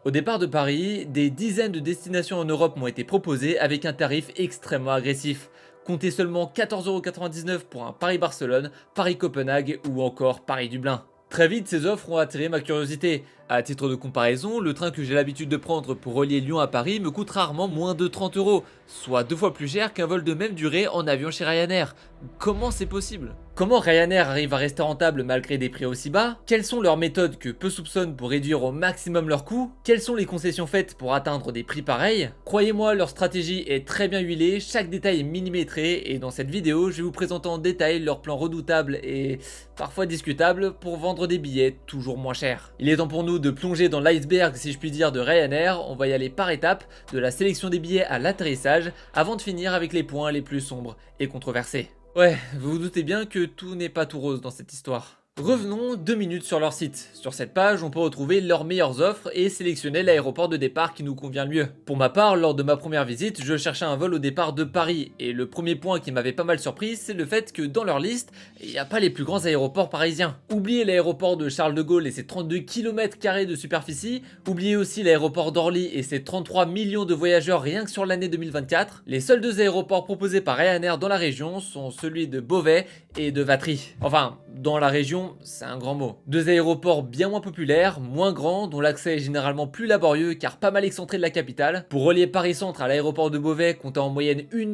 Au départ de Paris, des dizaines de destinations en Europe m'ont été proposées avec un tarif extrêmement agressif. Comptez seulement 14,99€ pour un Paris-Barcelone, Paris-Copenhague ou encore Paris-Dublin. Très vite, ces offres ont attiré ma curiosité. À titre de comparaison, le train que j'ai l'habitude de prendre pour relier Lyon à Paris me coûte rarement moins de 30€, soit 2 fois plus cher qu'un vol de même durée en avion chez Ryanair. Comment c'est possible? Comment Ryanair arrive à rester rentable malgré des prix aussi bas? Quelles sont leurs méthodes que peu soupçonnent pour réduire au maximum leurs coûts? Quelles sont les concessions faites pour atteindre des prix pareils? Croyez-moi, leur stratégie est très bien huilée, chaque détail est millimétré et dans cette vidéo, je vais vous présenter en détail leur plan redoutable et parfois discutable pour vendre des billets toujours moins chers. Il est temps pour nous de plonger dans l'iceberg, si je puis dire, de Ryanair. On va y aller par étapes, de la sélection des billets à l'atterrissage, avant de finir avec les points les plus sombres et controversés. Ouais, vous vous doutez bien que tout n'est pas tout rose dans cette histoire. Revenons 2 minutes sur leur site. Sur cette page, on peut retrouver leurs meilleures offres et sélectionner l'aéroport de départ qui nous convient le mieux. Pour ma part, lors de ma première visite, je cherchais un vol au départ de Paris, et le premier point qui m'avait pas mal surpris, c'est le fait que dans leur liste, il n'y a pas les plus grands aéroports parisiens. Oubliez l'aéroport de Charles de Gaulle et ses 32 km² de superficie, oubliez aussi l'aéroport d'Orly et ses 33 millions de voyageurs rien que sur l'année 2024. Les seuls deux aéroports proposés par Ryanair dans la région sont celui de Beauvais et de Vatry. Enfin, dans la région, c'est un grand mot. Deux aéroports bien moins populaires, moins grands, dont l'accès est généralement plus laborieux car pas mal excentré de la capitale. Pour relier Paris-Centre à l'aéroport de Beauvais, comptez en moyenne 1